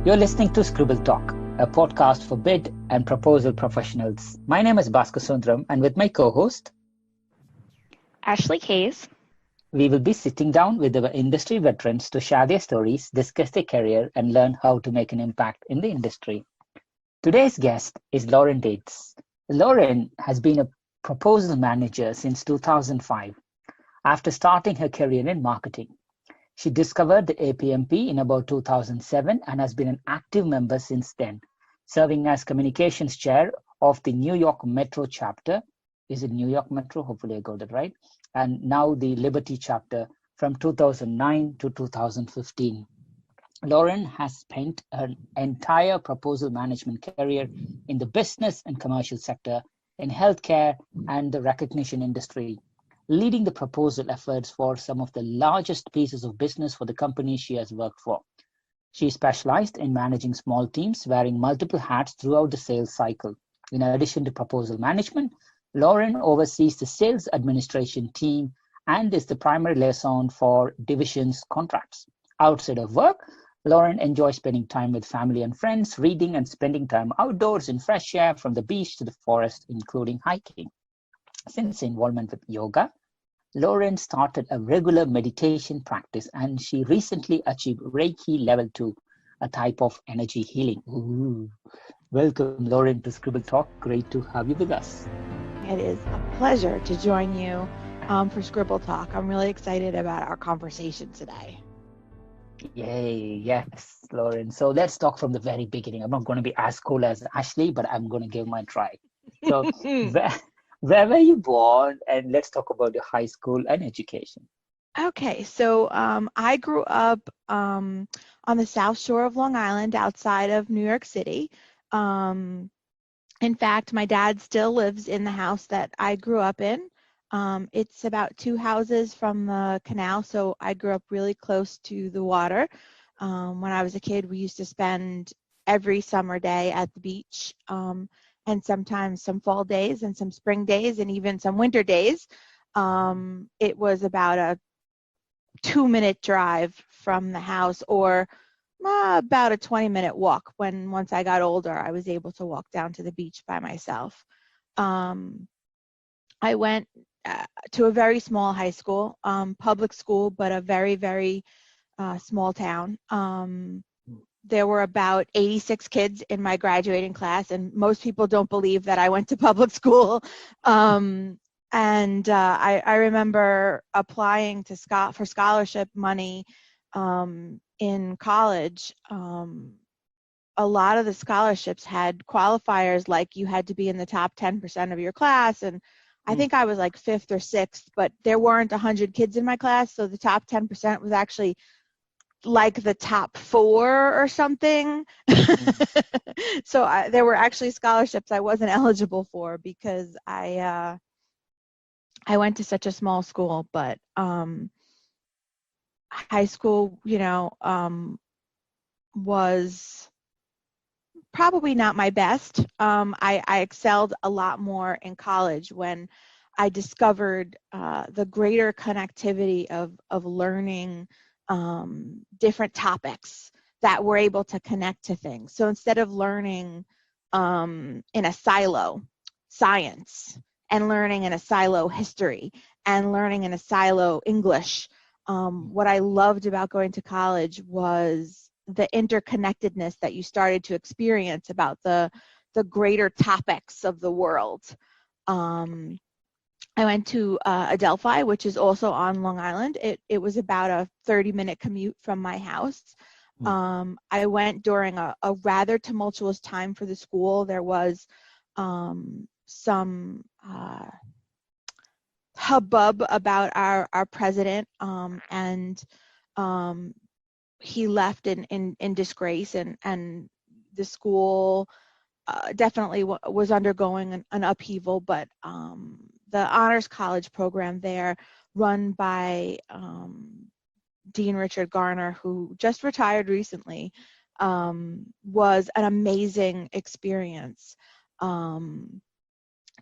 You're listening to Scribble Talk, a podcast for bid and proposal professionals. My name is Bhaskar Sundram, and with my co-host, Ashley Hayes. we will be sitting down with our industry veterans to share their stories, discuss their career, and learn how to make an impact in the industry. Today's guest is Lauren Daitz. Lauren has been a proposal manager since 2005 after starting her career in marketing. She discovered the APMP in about 2007 and has been an active member since then, serving as communications chair of the New York Metro chapter. Is it New York Metro? Hopefully I got that right. And now the Liberty chapter from 2009 to 2015. Lauren has spent her entire proposal management career in the business and commercial sector, in healthcare and the recognition industry, leading the proposal efforts for some of the largest pieces of business for the companies she has worked for. She specialized in managing small teams, wearing multiple hats throughout the sales cycle. In addition to proposal management, Lauren oversees the sales administration team and is the primary liaison for divisions contracts. Outside of work, Lauren enjoys spending time with family and friends, reading and spending time outdoors in fresh air from the beach to the forest, including hiking. Since involvement with yoga, Lauren started a regular meditation practice and she recently achieved Reiki level 2, a type of energy healing. Ooh. Welcome, Lauren, to Scribble Talk. Great to have you with us. It is a pleasure to join you for Scribble Talk. I'm really excited about our conversation today. Yay, yes, Lauren. So let's talk from the very beginning. I'm not going to be as cool as Ashley, but I'm going to give my try. So where were you born? And let's talk about your high school and education. Okay, so I grew up on the South Shore of Long Island outside of New York City. In fact, my dad still lives in the house that I grew up in. It's about 2 houses from the canal, so I grew up really close to the water. When I was a kid, we used to spend every summer day at the beach, and sometimes some fall days and some spring days and even some winter days. It was about a 2-minute drive from the house, or about a 20-minute walk. Once I got older, I was able to walk down to the beach by myself. I went to a very small high school, public school, but a very, very small town. There were about 86 kids in my graduating class, and most people don't believe that I went to public school. And I remember applying for scholarship money in college. A lot of the scholarships had qualifiers like you had to be in the top 10% of your class, and I think I was like 5th or 6th, but there weren't 100 kids in my class, so the top 10% was actually like the top 4 or something. So there were actually scholarships I wasn't eligible for because I went to such a small school. But high school, was probably not my best. I excelled a lot more in college when I discovered the greater connectivity of learning different topics that were able to connect to things. So instead of learning in a silo, science, and learning in a silo, history, and learning in a silo, English, what I loved about going to college was the interconnectedness that you started to experience about the greater topics of the world. I went to Adelphi, which is also on Long Island. It was about a 30-minute commute from my house. I went during a rather tumultuous time for the school. There was some hubbub about our president, and he left in disgrace, and the school definitely was undergoing an upheaval, but the honors college program there, run by Dean Richard Garner, who just retired recently, was an amazing experience.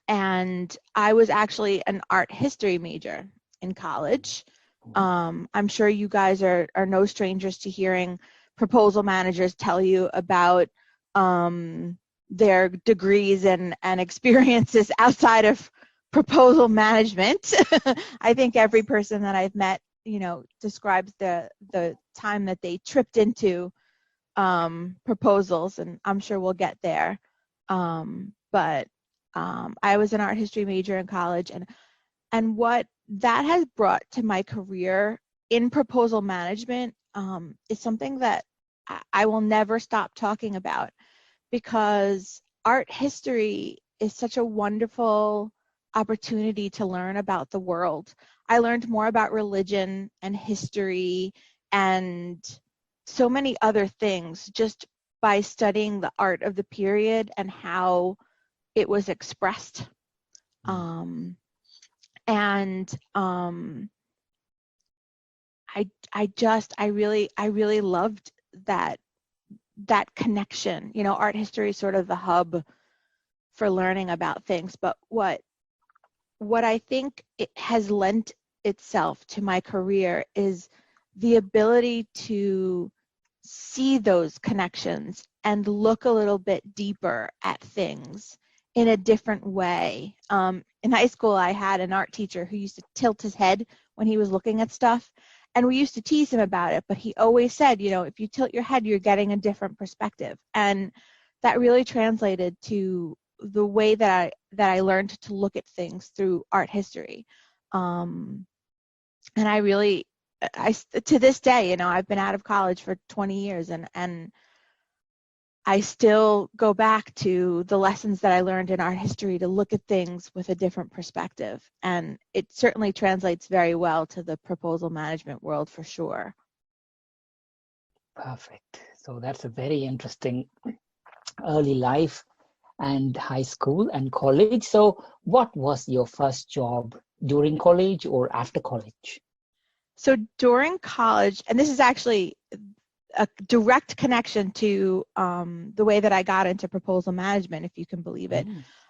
And I was actually an art history major in college. I'm sure you guys are no strangers to hearing proposal managers tell you about their degrees and experiences outside of proposal management. I think every person that I've met, describes the time that they tripped into proposals, and I'm sure we'll get there. But I was an art history major in college, and what that has brought to my career in proposal management is something that I will never stop talking about, because art history is such a wonderful opportunity to learn about the world. I learned more about religion and history and so many other things just by studying the art of the period and how it was expressed. I really loved that connection. Art history is sort of the hub for learning about things, but what I think it has lent itself to my career is the ability to see those connections and look a little bit deeper at things in a different way. In high school, I had an art teacher who used to tilt his head when he was looking at stuff, and we used to tease him about it, but he always said, if you tilt your head, you're getting a different perspective. And that really translated to the way that I learned to look at things through art history. And to this day, I've been out of college for 20 years, and I still go back to the lessons that I learned in art history to look at things with a different perspective. And it certainly translates very well to the proposal management world for sure. Perfect. So that's a very interesting early life and high school and college. So what was your first job during college or after college? So during college, and this is actually a direct connection to the way that I got into proposal management, if you can believe it.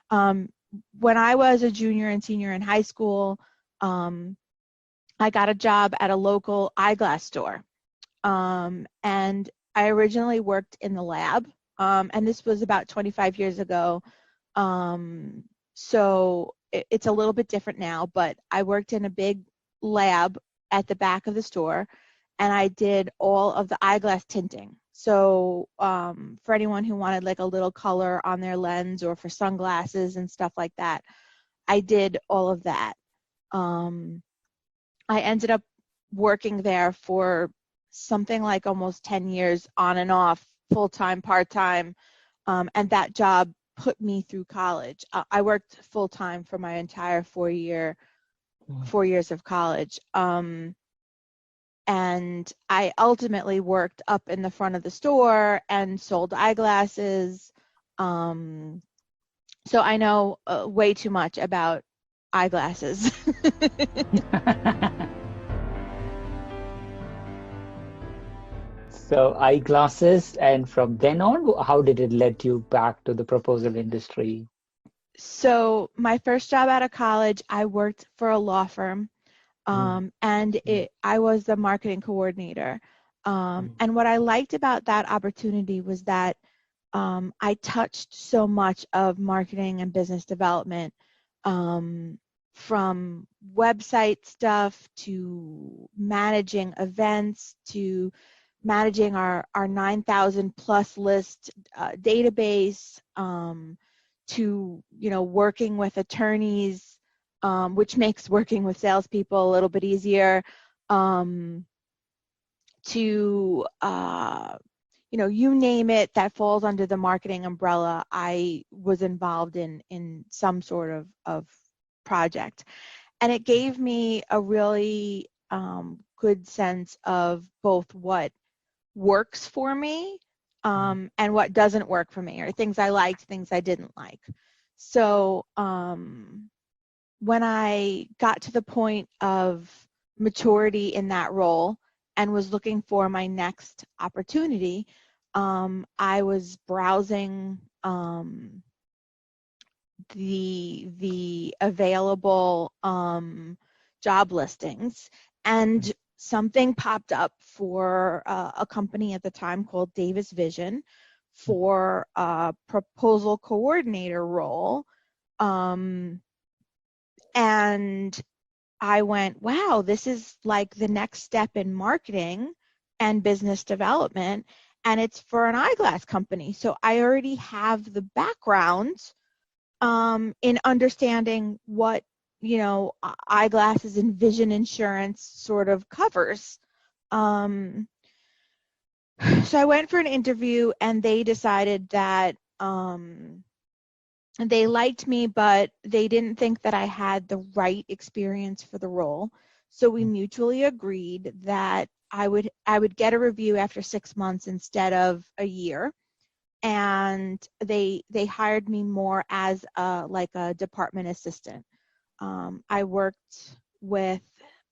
When I was a junior and senior in high school, I got a job at a local eyeglass store. And I originally worked in the lab, and this was about 25 years ago. So it's a little bit different now, but I worked in a big lab at the back of the store, and I did all of the eyeglass tinting. So for anyone who wanted like a little color on their lens or for sunglasses and stuff like that, I did all of that. I ended up working there for something like almost 10 years on and off, full-time, part-time, and that job put me through college. I worked full-time for my entire 4 years of college. And I ultimately worked up in the front of the store and sold eyeglasses. So I know way too much about eyeglasses. So eyeglasses, and from then on, how did it lead you back to the proposal industry? So my first job out of college, I worked for a law firm. And I was the marketing coordinator. And what I liked about that opportunity was that I touched so much of marketing and business development, from website stuff to managing events to managing our 9,000 plus list database, to working with attorneys, which makes working with salespeople a little bit easier, to you name it that falls under the marketing umbrella. I was involved in some sort of project, and it gave me a really good sense of both what works for me and what doesn't work for me, or things I liked, things I didn't like. So when I got to the point of maturity in that role and was looking for my next opportunity, I was browsing the available job listings and something popped up for a company at the time called Davis Vision for a proposal coordinator role. And I went, wow, this is like the next step in marketing and business development, and it's for an eyeglass company. So I already have the background in understanding what, eyeglasses and vision insurance sort of covers. So I went for an interview, and they decided that they liked me, but they didn't think that I had the right experience for the role. So we mutually agreed that I would get a review after 6 months instead of a year. And they hired me more as like a department assistant. I worked with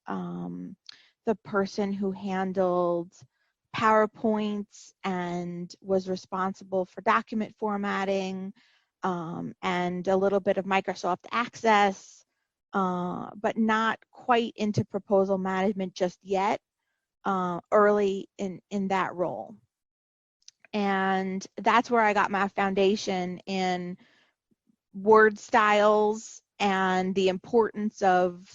the person who handled PowerPoints and was responsible for document formatting, and a little bit of Microsoft Access, but not quite into proposal management just yet, early in that role. And that's where I got my foundation in word styles and the importance of,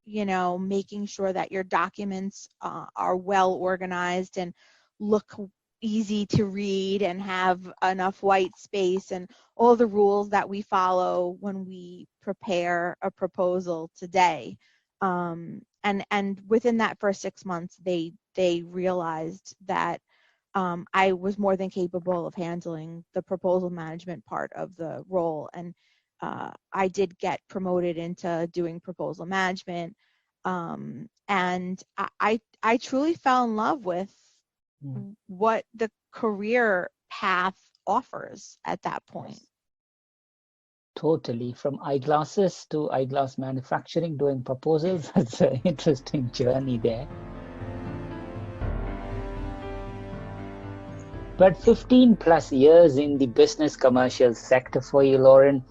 making sure that your documents are well organized and look easy to read and have enough white space, and all the rules that we follow when we prepare a proposal today. And within that first 6 months, they realized that I was more than capable of handling the proposal management part of the role, and I did get promoted into doing proposal management, and I truly fell in love with what the career path offers at that point. Totally. From eyeglasses to eyeglass manufacturing, doing proposals. That's an interesting journey there. But 15 plus years in the business commercial sector for you, Lauren.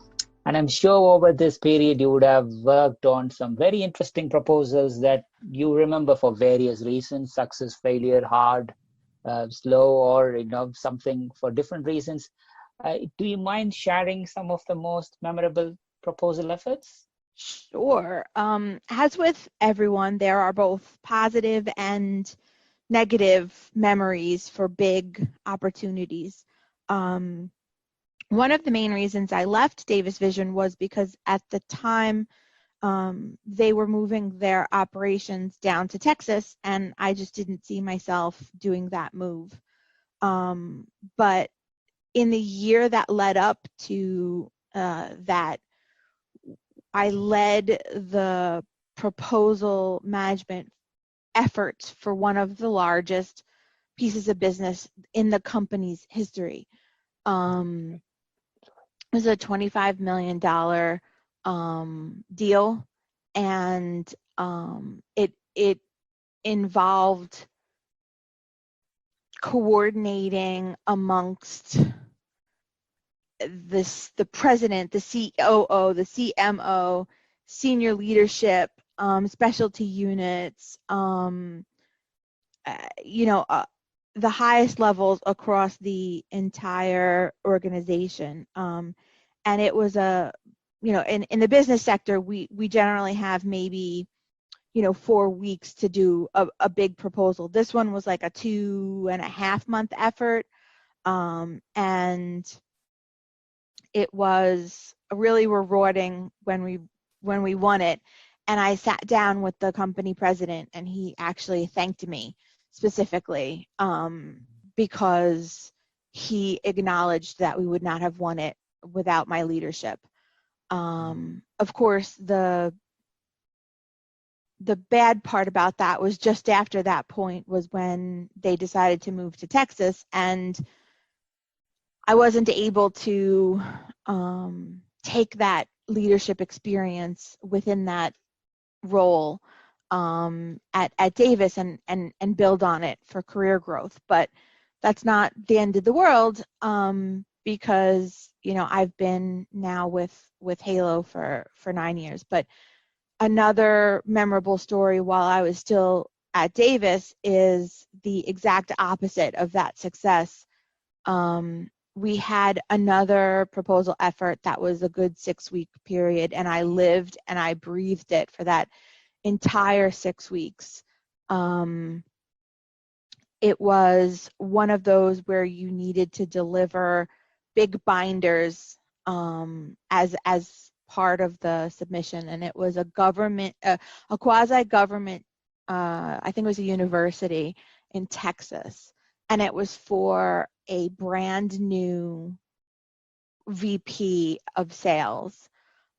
And I'm sure over this period you would have worked on some very interesting proposals that you remember for various reasons: success, failure, hard, slow, or something for different reasons. Do you mind sharing some of the most memorable proposal efforts? Sure. As with everyone, there are both positive and negative memories for big opportunities. One of the main reasons I left Davis Vision was because at the time they were moving their operations down to Texas, and I just didn't see myself doing that move. But in the year that led up to that, I led the proposal management efforts for one of the largest pieces of business in the company's history. It was a $25 million deal, and it involved coordinating amongst the president, the COO, the CMO, senior leadership, specialty units, the highest levels across the entire organization. And it was in the business sector, we generally have maybe 4 weeks to do a big proposal. This one was like a 2.5 month effort, and it was really rewarding when we won it. And I sat down with the company president, and he actually thanked me specifically because he acknowledged that we would not have won it without my leadership. Of course, the bad part about that was just after that point was when they decided to move to Texas, and I wasn't able to take that leadership experience within that role at Davis and build on it for career growth. But that's not the end of the world, because I've been now with Halo for 9 years. But another memorable story while I was still at Davis is the exact opposite of that success. We had another proposal effort that was a good 6-week period, and I lived and I breathed it for that entire 6 weeks. It was one of those where you needed to deliver big binders as part of the submission, and it was a government, a quasi-government, I think it was a university in Texas, and it was for a brand new VP of sales.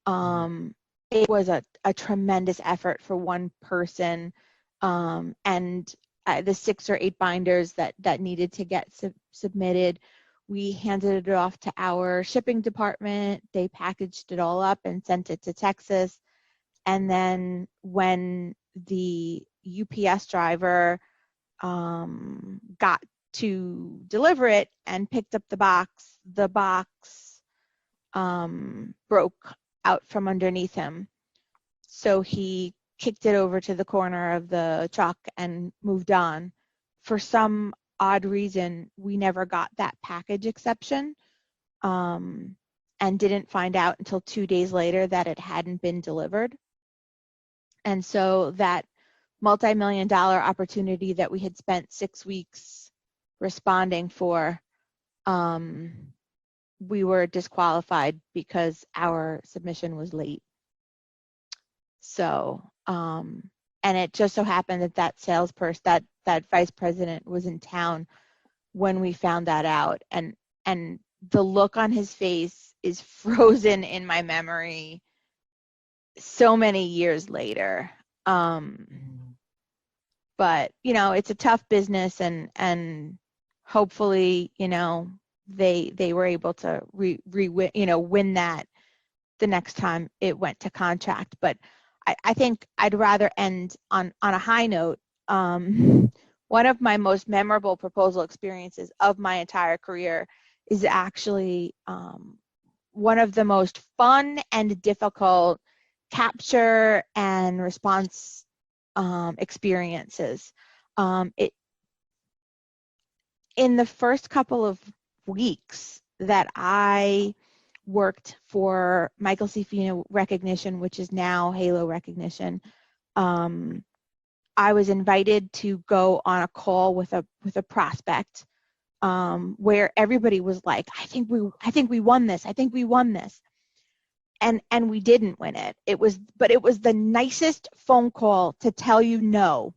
It was a tremendous effort for one person, and the 6 or 8 binders that needed to get submitted, we handed it off to our shipping department. They packaged it all up and sent it to Texas. And then when the UPS driver got to deliver it and picked up the box broke out from underneath him. So he kicked it over to the corner of the truck and moved on. For some odd reason, we never got that package exception, and didn't find out until 2 days later that it hadn't been delivered. And so that multi-million-dollar opportunity that we had spent 6 weeks responding for, we were disqualified because our submission was late. So, and it just so happened that that salesperson, that vice president was in town when we found that out, and the look on his face is frozen in my memory so many years later. But it's a tough business, and hopefully they were able to win that the next time it went to contract. But I think I'd rather end on a high note. One of my most memorable proposal experiences of my entire career is actually one of the most fun and difficult capture and response experiences. In the first couple of weeks that I worked for Michael C. Fina Recognition, which is now Halo Recognition, I was invited to go on a call with a prospect where everybody was like, I think we won this. I think we won this. And we didn't win it. But it was the nicest phone call to tell you no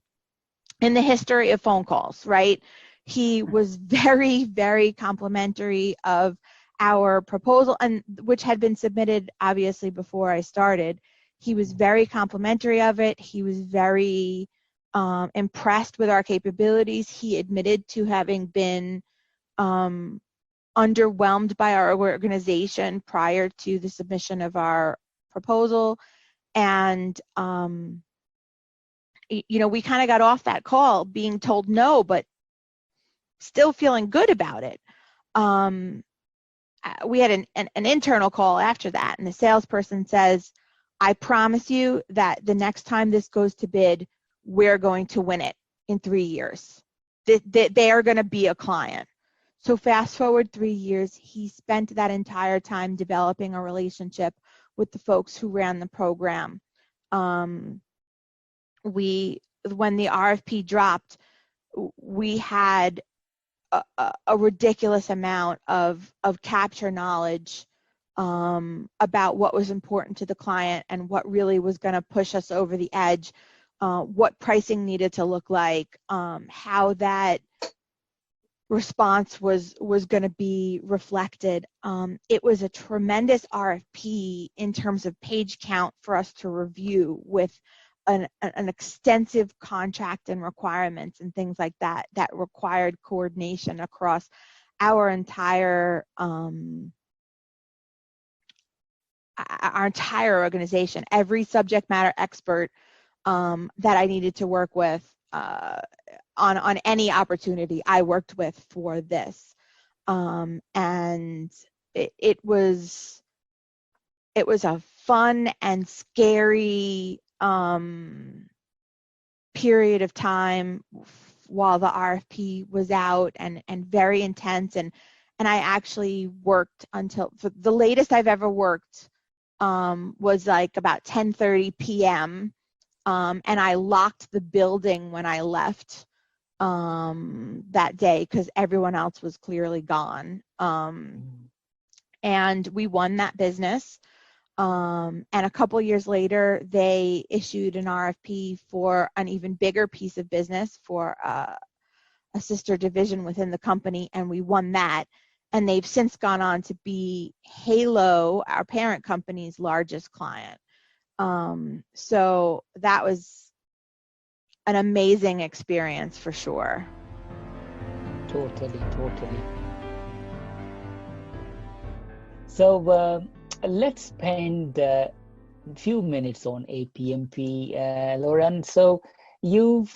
in the history of phone calls, right? He was very, very complimentary of our proposal, and which had been submitted obviously before I started. He was very complimentary of it. He was very impressed with our capabilities. He admitted to having been underwhelmed by our organization prior to the submission of our proposal. And we kind of got off that call being told no, but still feeling good about it. We had an internal call after that, and the salesperson says, I promise you that the next time this goes to bid, we're going to win it in 3 years. They are going to be a client. So fast forward 3 years, he spent that entire time developing a relationship with the folks who ran the program. When the RFP dropped, we had a ridiculous amount of capture knowledge about what was important to the client and what really was going to push us over the edge, what pricing needed to look like, how that response was going to be reflected. It was a tremendous RFP in terms of page count for us to review, with an extensive contract and requirements and things like that required coordination across our entire organization. Every subject matter expert that I needed to work with on any opportunity I worked with for this, and it was a fun and scary period of time while the RFP was out, and very intense, and I actually worked until the latest I've ever worked was like about 10:30 p.m. And I locked the building when I left that day because everyone else was clearly gone. And we won that business. And a couple years later, they issued an RFP for an even bigger piece of business for a sister division within the company, and we won that. And they've since gone on to be Halo, our parent company's largest client. So that was an amazing experience for sure. Totally. So let's spend a few minutes on APMP, Lauren. So you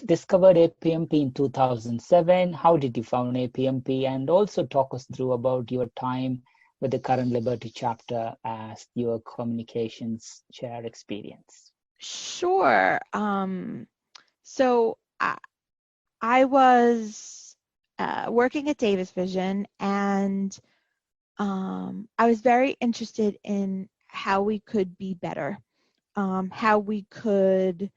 discovered APMP in 2007. How did you found APMP? And also talk us through about your time with the current Liberty chapter as your communications chair experience. Sure. So I was working at Davis Vision, and I was very interested in how we could be better, how we could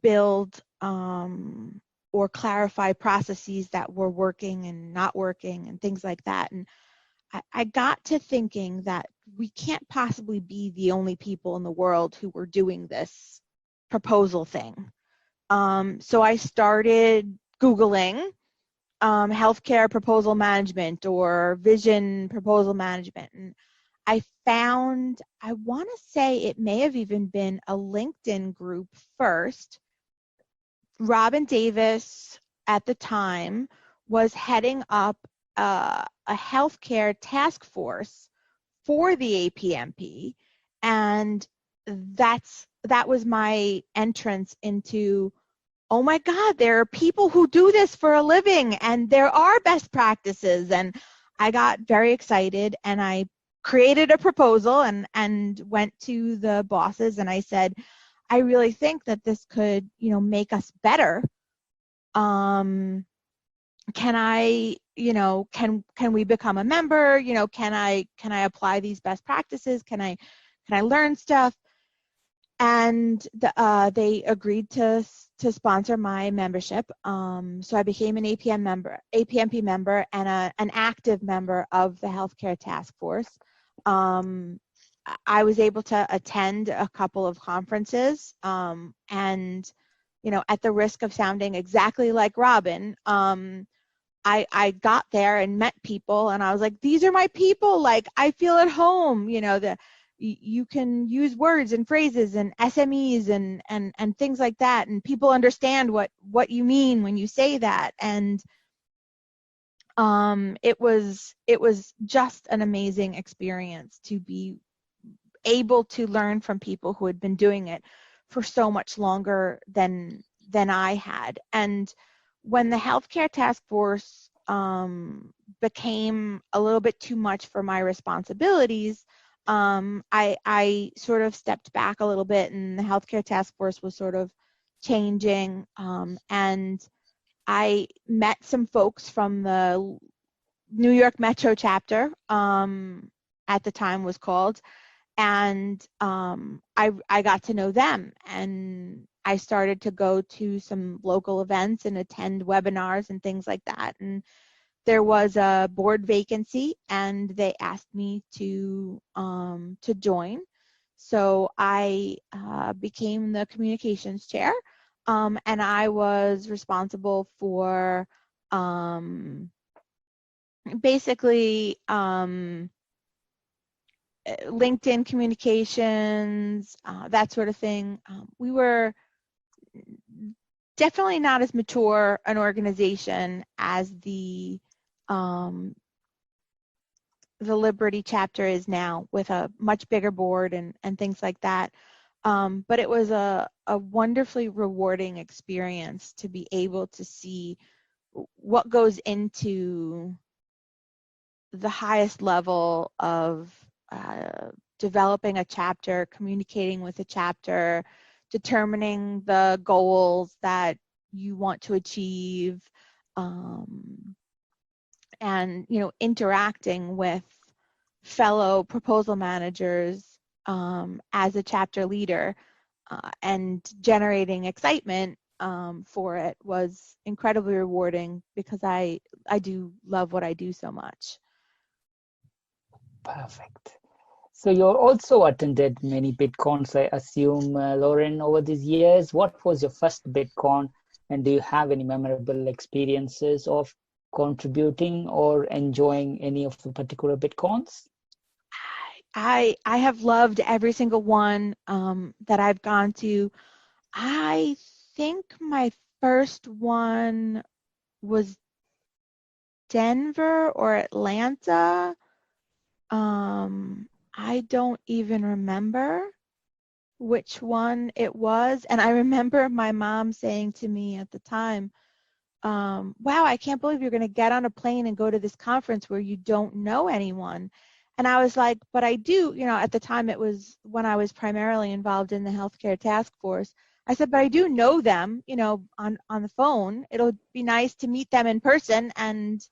build or clarify processes that were working and not working and things like that. And I got to thinking that we can't possibly be the only people in the world who were doing this proposal thing. So I started Googling healthcare proposal management or vision proposal management. And I found, I want to say it may have even been a LinkedIn group first. Robin Davis at the time was heading up a healthcare task force for the APMP, and that was my entrance into, oh my God, there are people who do this for a living, and there are best practices. And I got very excited, and I created a proposal and went to the bosses, and I said, I really think that this could, make us better. Can I, can we become a member? Can I apply these best practices? Can I learn stuff? And they agreed to sponsor my membership. So I became an APMP member, and an active member of the healthcare task force. I was able to attend a couple of conferences, and at the risk of sounding exactly like Robin, I got there and met people, and I was like, these are my people. Like, I feel at home. You can use words and phrases and SMEs and things like that, and people understand what you mean when you say that. And it was just an amazing experience to be able to learn from people who had been doing it for so much longer than I had. And when the healthcare task force became a little bit too much for my responsibilities, I sort of stepped back a little bit, and the healthcare task force was sort of changing, and I met some folks from the New York Metro chapter, at the time was called, and I got to know them, and I started to go to some local events and attend webinars and things like that. And there was a board vacancy, and they asked me to join. So I became the communications chair, and I was responsible for basically LinkedIn communications, that sort of thing. We were definitely not as mature an organization as the Liberty chapter is now, with a much bigger board and things like that. But it was a wonderfully rewarding experience to be able to see what goes into the highest level of developing a chapter, communicating with a chapter, determining the goals that you want to achieve, and interacting with fellow proposal managers as a chapter leader, and generating excitement for it was incredibly rewarding, because I do love what I do so much. Perfect. So you also attended many BitCons, I assume, Lauren, over these years. What was your first BitCon, and do you have any memorable experiences of contributing or enjoying any of the particular BitCons? I have loved every single one that I've gone to. I think my first one was Denver or Atlanta. I don't even remember which one it was. And I remember my mom saying to me at the time, wow, I can't believe you're going to get on a plane and go to this conference where you don't know anyone. And I was like, but I do, at the time it was when I was primarily involved in the healthcare task force. I said, but I do know them, on the phone. It'll be nice to meet them in person and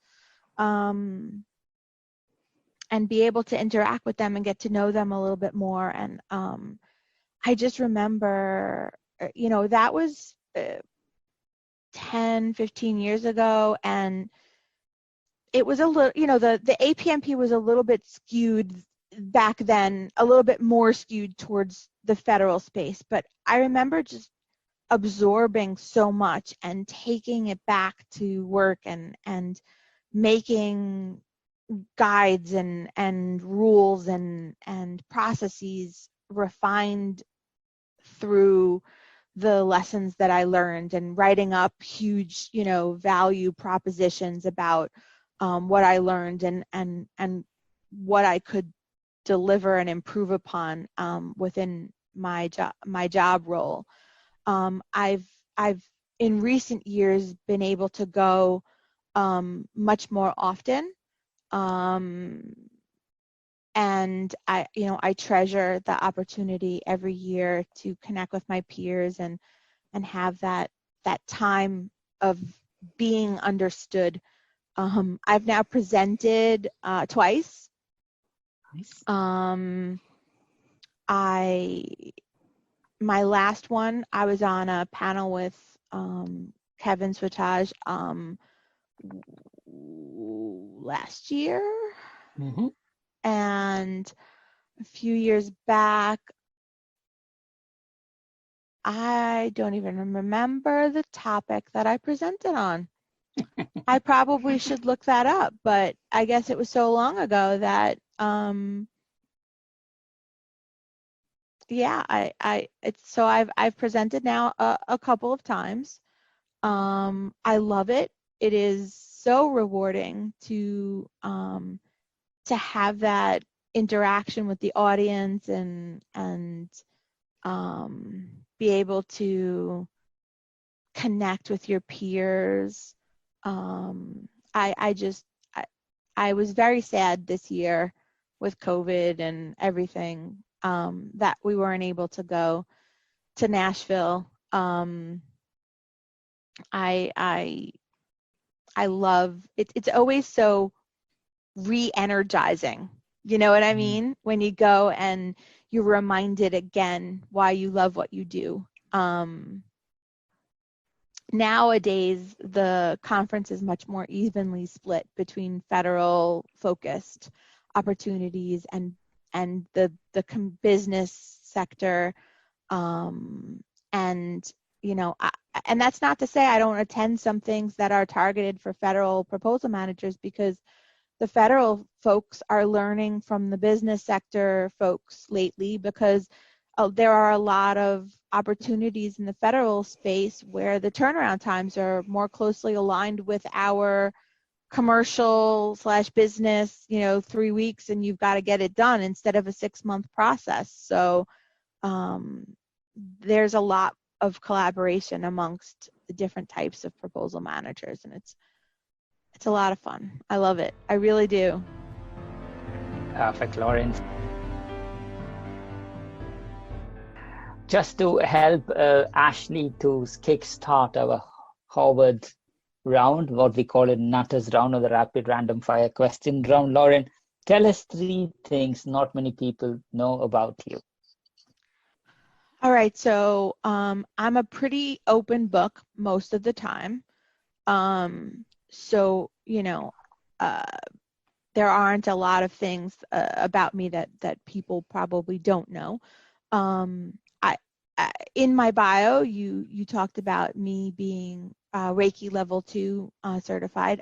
be able to interact with them and get to know them a little bit more. And I just remember, that was 10, 15 years ago, and it was a little, the APMP was a little bit skewed back then, a little bit more skewed towards the federal space. But I remember just absorbing so much and taking it back to work and making guides and rules and processes refined through the lessons that I learned, and writing up huge, value propositions about what I learned and what I could deliver and improve upon within my job role. I've in recent years been able to go much more often, and I treasure the opportunity every year to connect with my peers and have that time of being understood. I've now presented twice. Nice. My last one, I was on a panel with Kevin Switage last year. Mm-hmm. And a few years back, I don't even remember the topic that I presented on. I probably should look that up, but I guess it was so long ago that yeah, I've presented now a couple of times. I love it. It is so rewarding to have that interaction with the audience and be able to connect with your peers. I was very sad this year with COVID and everything that we weren't able to go to Nashville. I love it. It's always so re-energizing. You know what I mean? When you go and you're reminded again why you love what you do. Nowadays, the conference is much more evenly split between federal focused opportunities and the business sector. And that's not to say I don't attend some things that are targeted for federal proposal managers, because the federal folks are learning from the business sector folks lately, because there are a lot of opportunities in the federal space where the turnaround times are more closely aligned with our commercial / business, 3 weeks and you've got to get it done instead of a 6-month process. So there's a lot of collaboration amongst the different types of proposal managers, and it's a lot of fun. I love it. I really do. Perfect, Lauren. just to help Ashley to kickstart our Harvard round, what we call it Nutters round, or the rapid random fire question round. Lauren, tell us 3 things not many people know about you. All right, so I'm a pretty open book most of the time. So, you know, there aren't a lot of things about me that people probably don't know. I in my bio, you talked about me being Reiki level 2 certified.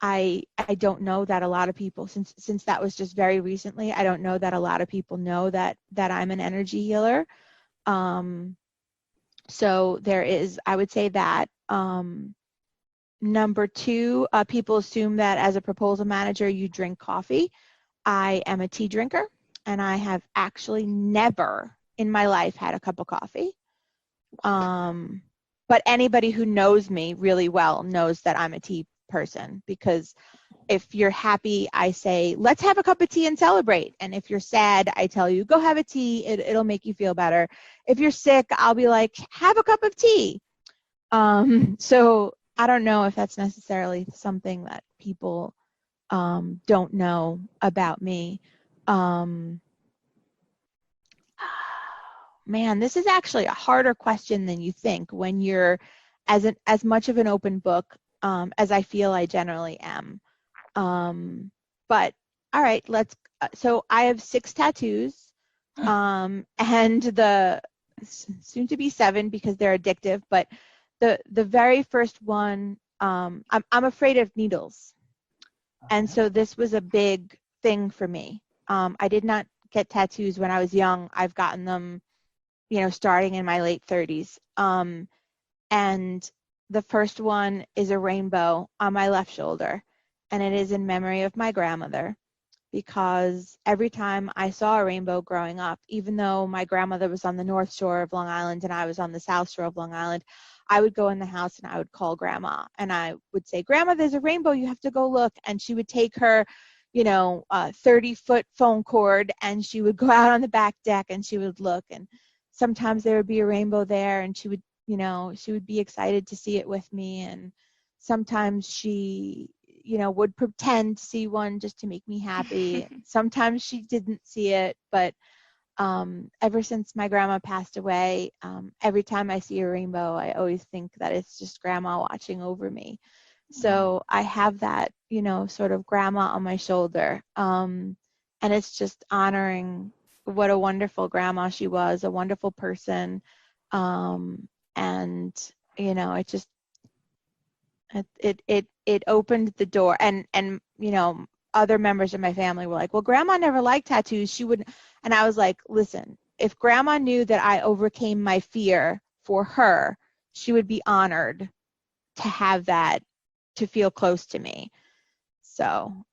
I don't know that a lot of people, since that was just very recently, I don't know that a lot of people know that I'm an energy healer. So there is, I would say that. Number 2, people assume that as a proposal manager, you drink coffee. I am a tea drinker, and I have actually never in my life had a cup of coffee. But anybody who knows me really well knows that I'm a tea person, because if you're happy, I say, let's have a cup of tea and celebrate. And if you're sad, I tell you, go have a tea. It'll make you feel better. If you're sick, I'll be like, have a cup of tea. So I don't know if that's necessarily something that people don't know about me. Man, this is actually a harder question than you think when you're as much of an open book as I feel I generally am. But all right, so I have 6 tattoos, and the soon to be 7 because they're addictive, but the very first one, I'm afraid of needles. And so this was a big thing for me. I did not get tattoos when I was young. I've gotten them, you know, starting in my late 30s. And the first one is a rainbow on my left shoulder, and it is in memory of my grandmother, because every time I saw a rainbow growing up, even though my grandmother was on the North Shore of Long Island and I was on the South Shore of Long Island, I would go in the house and I would call Grandma, and I would say, Grandma, there's a rainbow, you have to go look. And she would take her, you know, 30-foot phone cord, and she would go out on the back deck and she would look, and sometimes there would be a rainbow there, and she would, you know, she would be excited to see it with me. And sometimes she, you know, would pretend to see one just to make me happy. Sometimes she didn't see it, but ever since my grandma passed away, every time I see a rainbow, I always think that it's just Grandma watching over me. So I have that, you know, sort of grandma on my shoulder. And it's just honoring what a wonderful grandma she was, a wonderful person. And, you know, it just, it opened the door, and you know, other members of my family were like, well, Grandma never liked tattoos, she would. And I was like, listen, if Grandma knew that I overcame my fear for her, she would be honored to have that, to feel close to me. So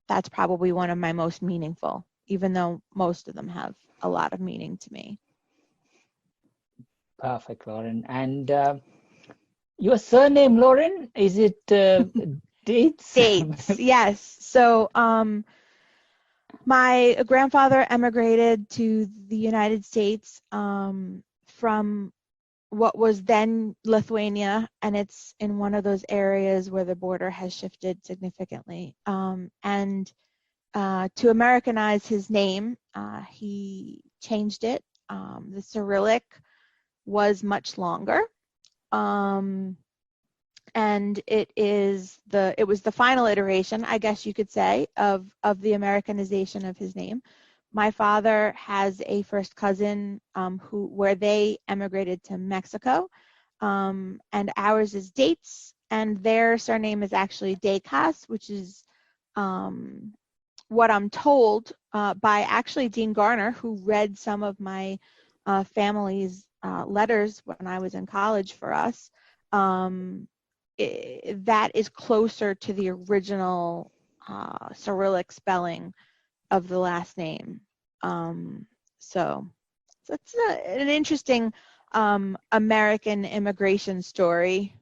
that's probably one of my most meaningful, even though most of them have a lot of meaning to me. Perfect, Lauren. And your surname, Lauren, is it Daitz? Daitz, yes. So my grandfather emigrated to the United States from what was then Lithuania, and it's in one of those areas where the border has shifted significantly. And to Americanize his name, he changed it. The Cyrillic was much longer. And it was the final iteration, I guess you could say, of the Americanization of his name. My father has a first cousin where they emigrated to Mexico, and ours is Daitz, and their surname is actually Daitz, which is what I'm told by actually Dean Garner, who read some of my family's letters when I was in college for us. That is closer to the original Cyrillic spelling of the last name. So it's an interesting American immigration story.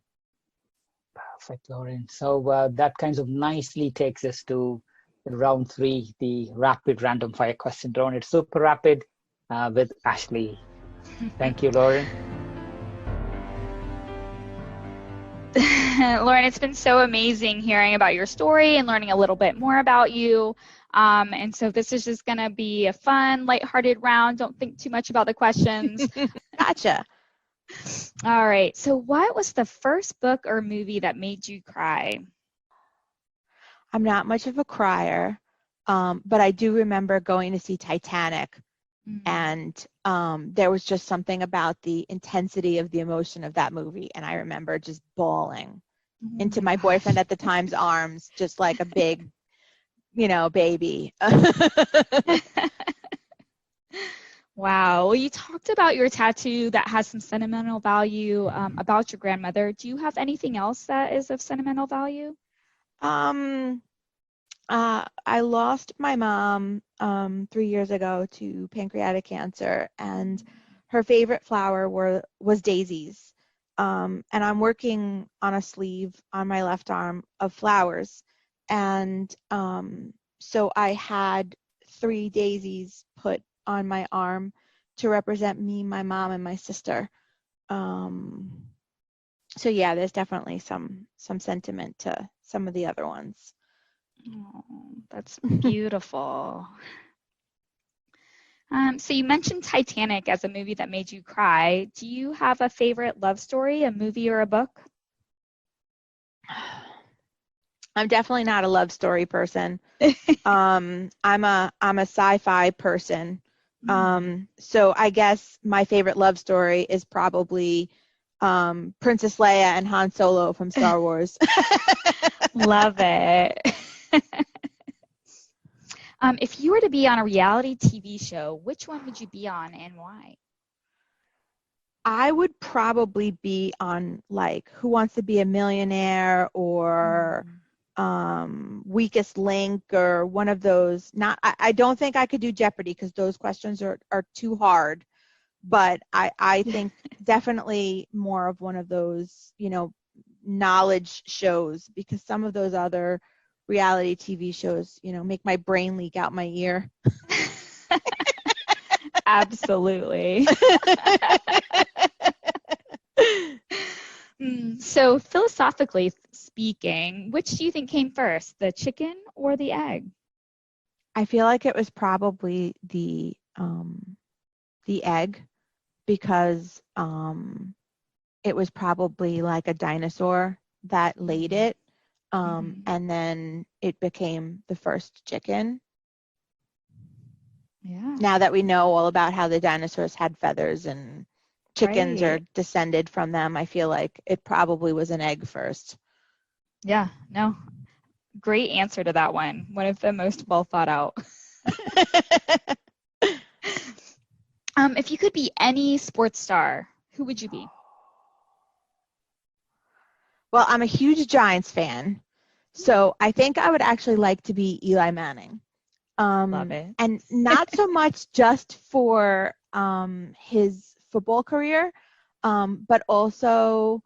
Perfect, Lauren. So that kind of nicely takes us to round 3, the rapid random fire question round. It's super rapid. with Ashley. Thank you, Lauren. Lauren, it's been so amazing hearing about your story and learning a little bit more about you. And so this is just going to be a fun, lighthearted round. Don't think too much about the questions. Gotcha. All right. So what was the first book or movie that made you cry? I'm not much of a crier, but I do remember going to see Titanic. And there was just something about the intensity of the emotion of that movie. And I remember just bawling into my boyfriend at the time's arms, just like a big, baby. Wow. Well, you talked about your tattoo that has some sentimental value about your grandmother. Do you have anything else that is of sentimental value? I lost my mom 3 years ago to pancreatic cancer, and her favorite flower was daisies. And I'm working on a sleeve on my left arm of flowers, and so I had 3 daisies put on my arm to represent me, my mom, and my sister. So yeah, there's definitely some sentiment to some of the other ones. Oh, that's beautiful. So you mentioned Titanic as a movie that made you cry. Do you have a favorite love story, a movie or a book? I'm definitely not a love story person. I'm a sci-fi person. So I guess my favorite love story is probably Princess Leia and Han Solo from Star Wars. Love it. If you were to be on a reality TV show, which one would you be on and why? I would probably be on like Who Wants to Be a Millionaire or Weakest Link or one of those. I don't think I could do Jeopardy because those questions are too hard. But I think definitely more of one of those, knowledge shows, because some of those other reality TV shows, make my brain leak out my ear. Absolutely. So philosophically speaking, which do you think came first, the chicken or the egg? I feel like it was probably the egg, because it was probably like a dinosaur that laid it, and then it became the first chicken. Yeah. Now that we know all about how the dinosaurs had feathers and chickens are descended from them, I feel like it probably was an egg first. Yeah, no. Great answer to that one. One of the most well thought out. If you could be any sports star, who would you be? Well, I'm a huge Giants fan, so I think I would actually like to be Eli Manning. Love it. And not so much just for his football career, but also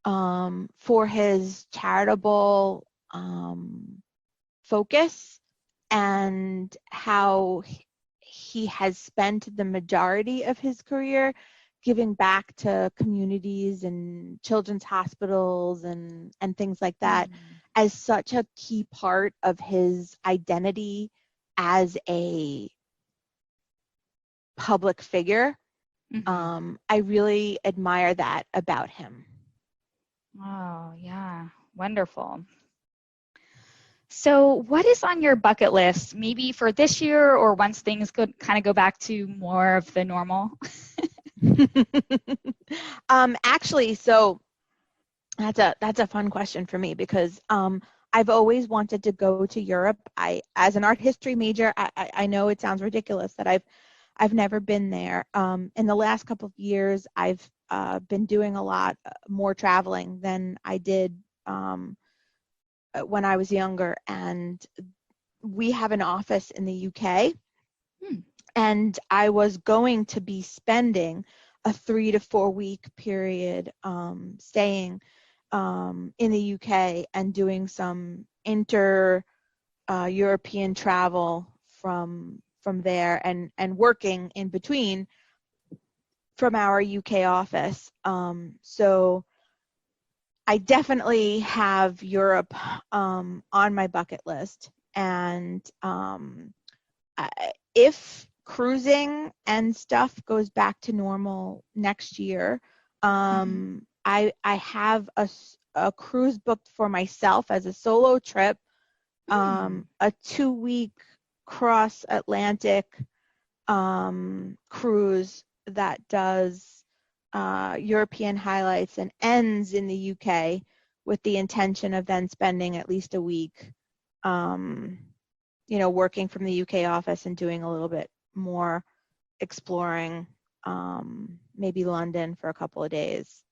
for his charitable focus and how he has spent the majority of his career giving back to communities and children's hospitals and things like that as such a key part of his identity as a public figure. I really admire that about him. Oh, yeah. Wonderful. So what is on your bucket list, maybe for this year or once things kind of go back to more of the normal? Actually, so that's a fun question for me, because I've always wanted to go to Europe. As an art history major, I know it sounds ridiculous that I've never been there. In the last couple of years, I've been doing a lot more traveling than I did when I was younger, and we have an office in the UK, and I was going to be spending a 3 to 4 week period staying in the UK and doing some inter-European travel from from there and working in between from our UK office. So I definitely have Europe on my bucket list. And if cruising and stuff goes back to normal next year, I have a cruise booked for myself as a solo trip, a 2-week cross-Atlantic cruise that does European highlights and ends in the UK, with the intention of then spending at least a week, working from the UK office and doing a little bit more exploring, maybe London for a couple of days.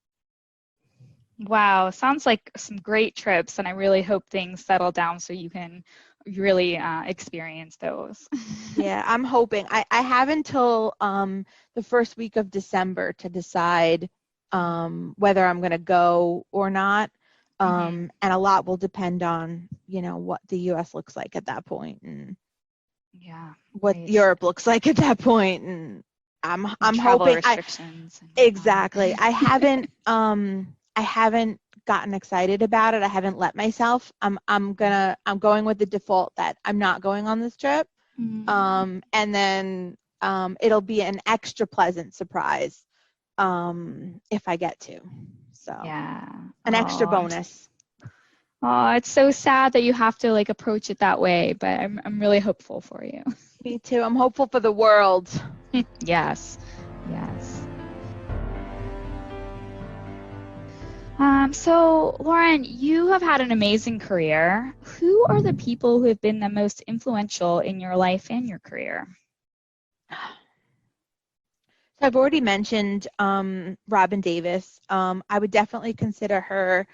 Wow, sounds like some great trips, and I really hope things settle down so you can really experience those. Yeah, I'm hoping. I have until the first week of December to decide whether I'm going to go or not. And a lot will depend on, what the U.S. looks like at that point, and what Europe looks like at that point. And I'm travel hoping. Restrictions. Exactly. I haven't gotten excited about it. I haven't let myself. I'm going with the default that I'm not going on this trip. And then it'll be an extra pleasant surprise if I get to. So an extra bonus. Oh, it's so sad that you have to approach it that way, but I'm really hopeful for you. Me too. I'm hopeful for the world. Yes. So, Lauren, you have had an amazing career. Who are the people who have been the most influential in your life and your career? So I've already mentioned Robin Davis. I would definitely consider her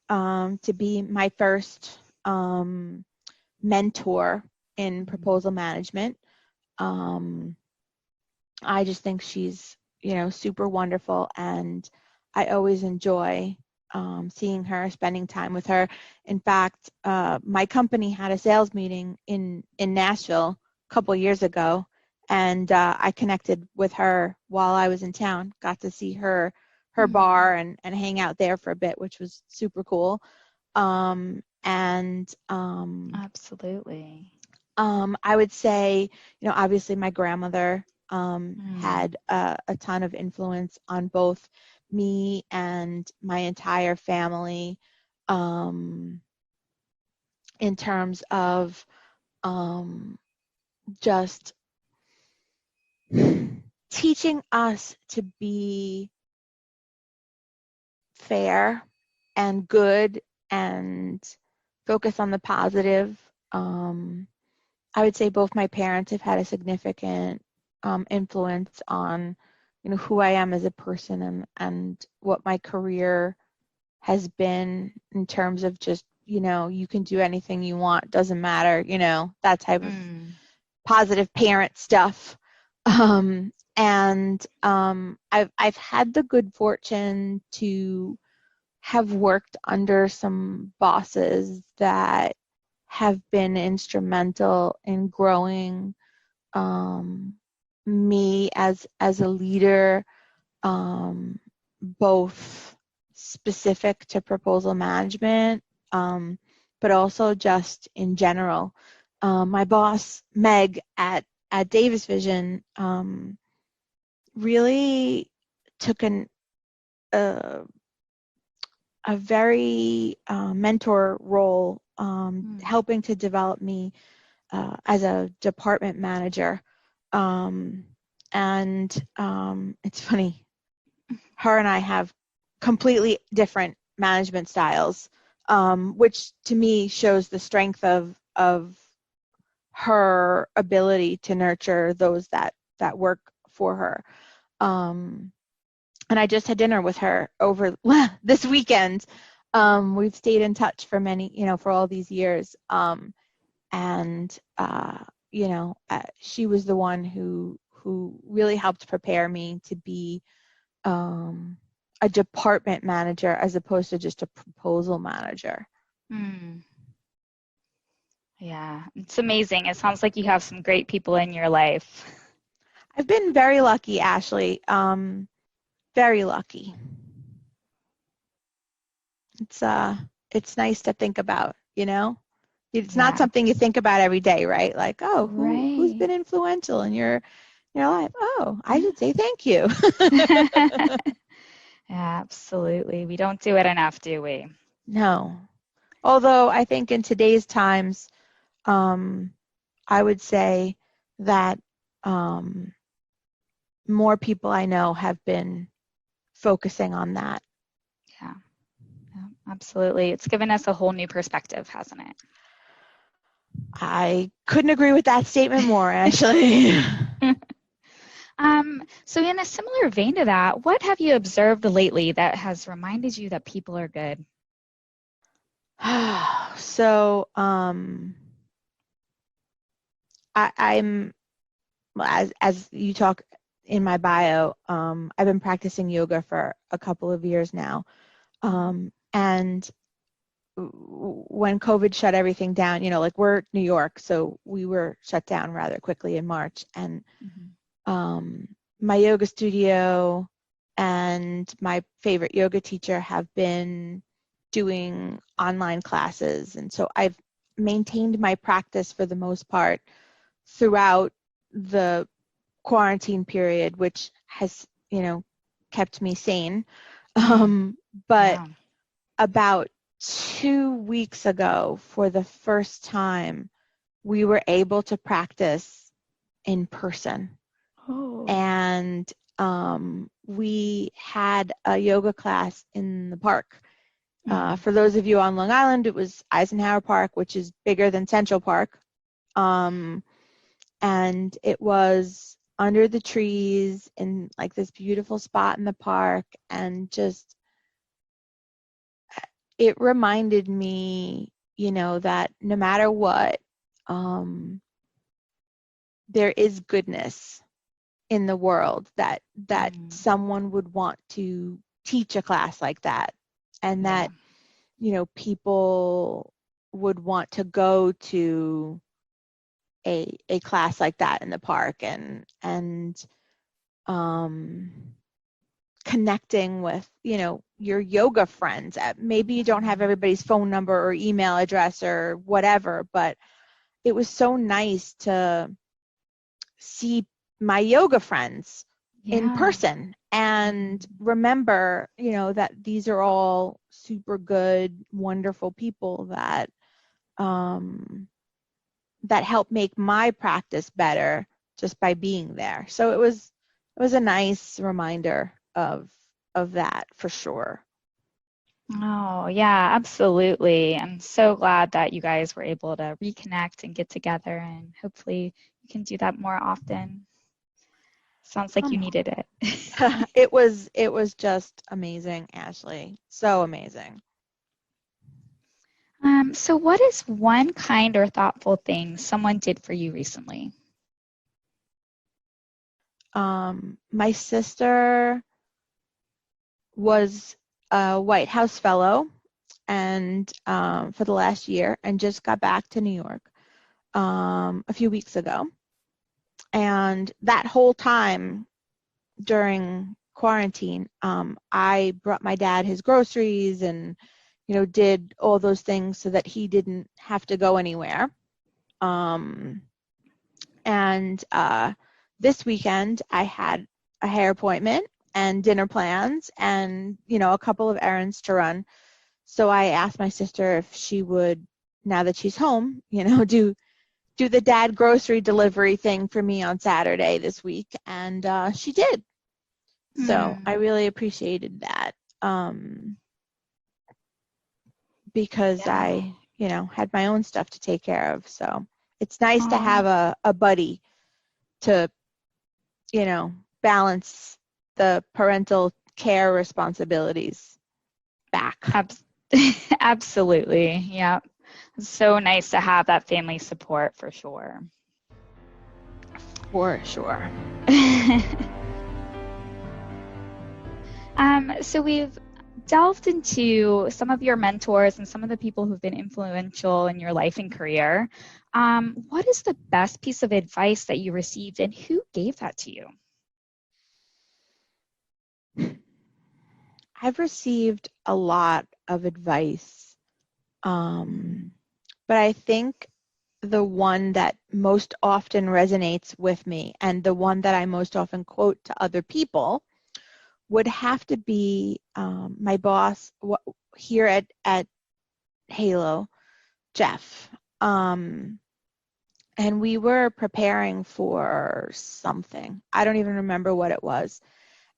to be my first mentor in proposal management. I just think she's, super wonderful, and I always enjoy seeing her, spending time with her. In fact, my company had a sales meeting in Nashville a couple years ago, and I connected with her while I was in town. Got to see her bar and hang out there for a bit, which was super cool. Absolutely. I would say, obviously my grandmother had a ton of influence on both me and my entire family, in terms of just teaching us to be fair and good and focus on the positive. I would say both my parents have had a significant influence on, who I am as a person and what my career has been, in terms of just, you can do anything you want, doesn't matter, that type of positive parent stuff. I've had the good fortune to have worked under some bosses that have been instrumental in growing me as a leader, both specific to proposal management, but also just in general. My boss, Meg, at Davis Vision, really took a very mentor role, helping to develop me as a department manager. It's funny, her and I have completely different management styles, which to me shows the strength of her ability to nurture those that work for her. And I just had dinner with her over this weekend. We've stayed in touch for for all these years. She was the one who really helped prepare me to be a department manager as opposed to just a proposal manager. Yeah, it's amazing. It sounds like you have some great people in your life. I've been very lucky, Ashley. Very lucky. It's nice to think about, you know? It's not Yeah. something you think about every day, right? Like, oh, who's Right. been influential in your life? Oh, I should say thank you. Yeah, absolutely. We don't do it enough, do we? No. Although I think in today's times, I would say that more people I know have been focusing on that. Yeah. Yeah, absolutely. It's given us a whole new perspective, hasn't it? I couldn't agree with that statement more, actually. So in a similar vein to that, what have you observed lately that has reminded you that people are good? So, I'm, as you talk in my bio, I've been practicing yoga for a couple of years now. And when COVID shut everything down, like we're New York, so we were shut down rather quickly in March. And my yoga studio and my favorite yoga teacher have been doing online classes. And so I've maintained my practice for the most part throughout the quarantine period, which has, kept me sane. But Yeah. about 2 weeks ago, for the first time, we were able to practice in person. Oh. And we had a yoga class in the park. For those of you on Long Island, it was Eisenhower Park, which is bigger than Central Park. And it was under the trees in like this beautiful spot in the park, and just it reminded me, that no matter what, there is goodness in the world, that someone would want to teach a class like that, and that people would want to go to a class like that in the park, and connecting with your yoga friends. Maybe you don't have everybody's phone number or email address or whatever, but it was so nice to see my yoga friends in person and remember, that these are all super good, wonderful people that that help make my practice better just by being there. So it was a nice reminder of that, for sure. Oh, yeah, absolutely. I'm so glad that you guys were able to reconnect and get together, and hopefully you can do that more often. Sounds like you needed it. It was just amazing, Ashley. So amazing. So what is one kind or thoughtful thing someone did for you recently? My sister was a White House fellow, and for the last year, and just got back to New York a few weeks ago. And that whole time during quarantine, I brought my dad his groceries and did all those things so that he didn't have to go anywhere. And this weekend I had a hair appointment and dinner plans and a couple of errands to run. So I asked my sister if she would, now that she's home, do the dad grocery delivery thing for me on Saturday this week, and she did. So I really appreciated that, because I had my own stuff to take care of. So it's nice to have a buddy to balance the parental care responsibilities back. Absolutely. Yeah. It's so nice to have that family support, for sure. For sure. So we've delved into some of your mentors and some of the people who've been influential in your life and career. What is the best piece of advice that you received, and who gave that to you? I've received a lot of advice, but I think the one that most often resonates with me and the one that I most often quote to other people would have to be my boss here at Halo, Jeff. And we were preparing for something. I don't even remember what it was.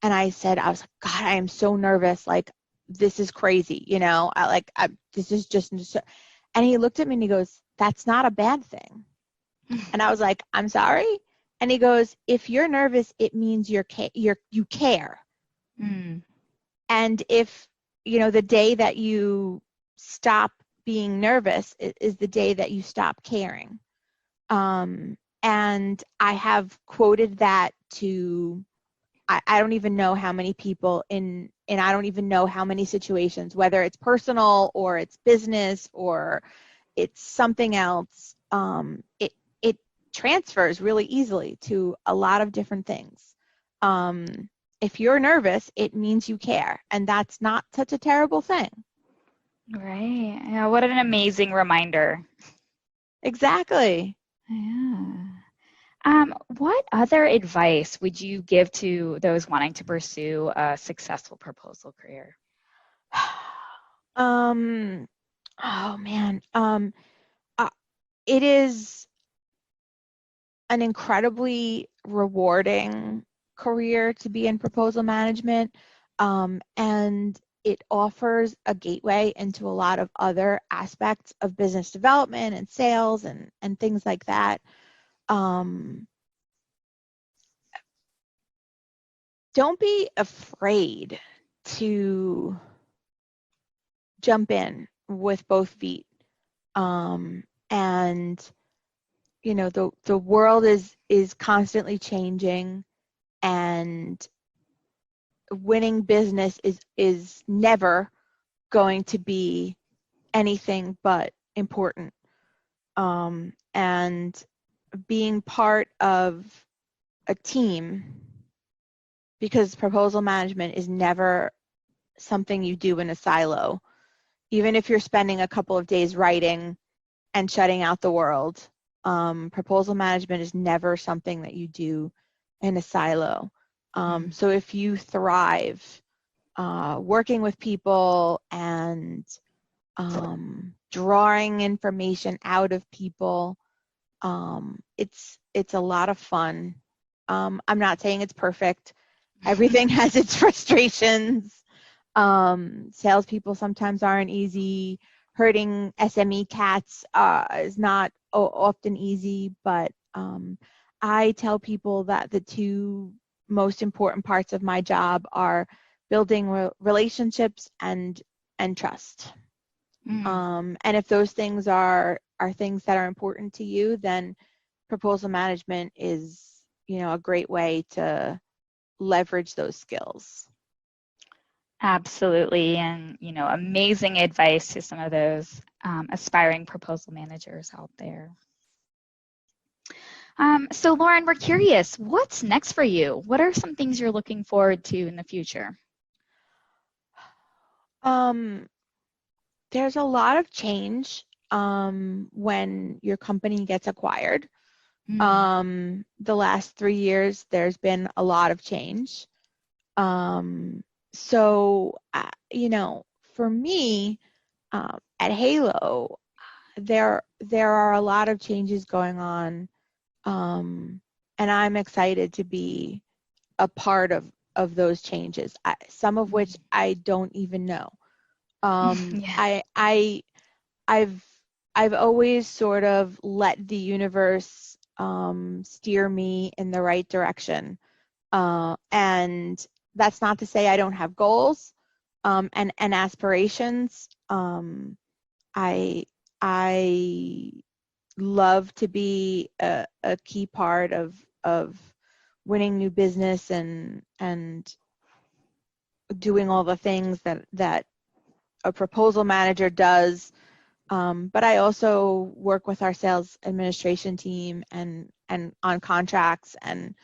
And I was like, God, I am so nervous. Like, this is crazy, you know? This is just, and he looked at me and he goes, that's not a bad thing. And I was like, I'm sorry? And he goes, if you're nervous, it means you care. Mm. And if, you know, the day that you stop being nervous is the day that you stop caring. And I have quoted that to, I don't even know how many people and I don't even know how many situations, whether it's personal or it's business or it's something else, it transfers really easily to a lot of different things. If you're nervous, it means you care, and that's not such a terrible thing. Right. Yeah, what an amazing reminder. Exactly. Yeah. What other advice would you give to those wanting to pursue a successful proposal career? Oh man. It is an incredibly rewarding career to be in proposal management, and it offers a gateway into a lot of other aspects of business development and sales and things like that. Don't be afraid to jump in with both feet. And you know, the world is constantly changing, and winning business is never going to be anything but important. And being part of a team, because proposal management is never something you do in a silo. Even if you're spending a couple of days writing and shutting out the world, proposal management is never something that you do in a silo. So if you thrive working with people and drawing information out of people, it's a lot of fun. I'm not saying it's perfect. Everything has its frustrations. Salespeople sometimes aren't easy. Herding SME cats is not often easy, but I tell people that the two most important parts of my job are building relationships and trust. And if those things are things that are important to you, then proposal management is, you know, a great way to leverage those skills. Absolutely, and you know, amazing advice to some of those aspiring proposal managers out there. So Lauren, we're curious, what's next for you? What are some things you're looking forward to in the future? There's a lot of change when your company gets acquired. The last 3 years, there's been a lot of change. So, you know, for me, at Halo, there are a lot of changes going on, and I'm excited to be a part of those changes. Some of which I don't even know. Yeah. I've always sort of let the universe steer me in the right direction, and that's not to say I don't have goals and aspirations. I love to be a key part of winning new business and doing all the things that a proposal manager does. But I also work with our sales administration team and on contracts. And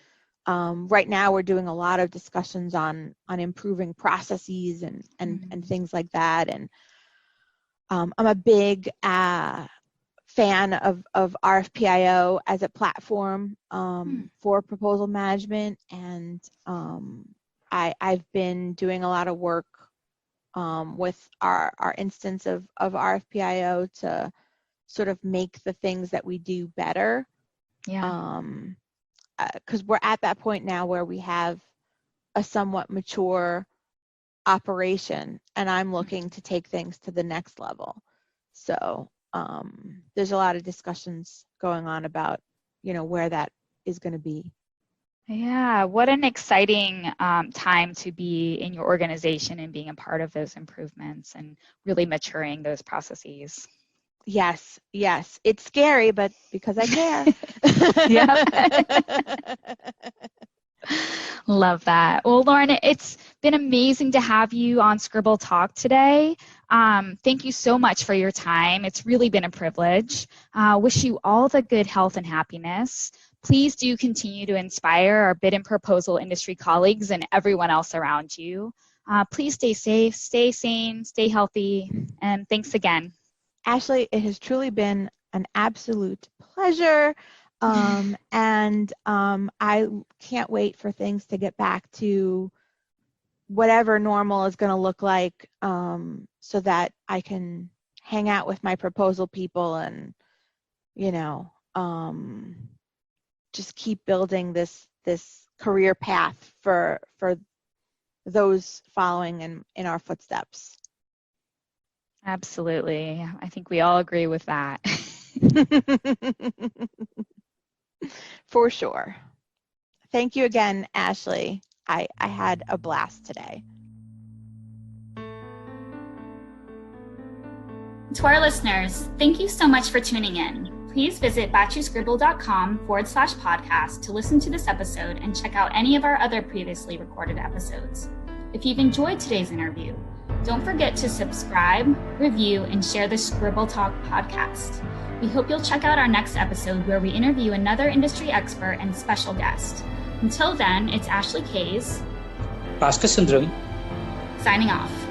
right now we're doing a lot of discussions on improving processes and things like that. And I'm a big fan of RFPIO as a platform for proposal management. And I've been doing a lot of work with our instance of RFPIO to sort of make the things that we do better. Yeah. Because we're at that point now where we have a somewhat mature operation, and I'm looking to take things to the next level. So there's a lot of discussions going on about, where that is going to be. Yeah, what an exciting time to be in your organization and being a part of those improvements and really maturing those processes. Yes. It's scary, but because I care. Yeah. Love that. Well, Lauren, it's been amazing to have you on Scribble Talk today. Thank you so much for your time. It's really been a privilege. Wish you all the good health and happiness. Please do continue to inspire our bid and proposal industry colleagues and everyone else around you. Please stay safe, stay sane, stay healthy, and thanks again. Ashley, it has truly been an absolute pleasure. And I can't wait for things to get back to whatever normal is going to look like, so that I can hang out with my proposal people and, just keep building this career path for those following in our footsteps. Absolutely. I think we all agree with that. For sure. Thank you again, Ashley. I had a blast today. To our listeners, thank you so much for tuning in. Please visit batchuscribble.com/podcast to listen to this episode and check out any of our other previously recorded episodes. If you've enjoyed today's interview, don't forget to subscribe, review, and share the Scribble Talk podcast. We hope you'll check out our next episode where we interview another industry expert and special guest. Until then, it's Ashley Kays, Bhaskar Sundaram, signing off.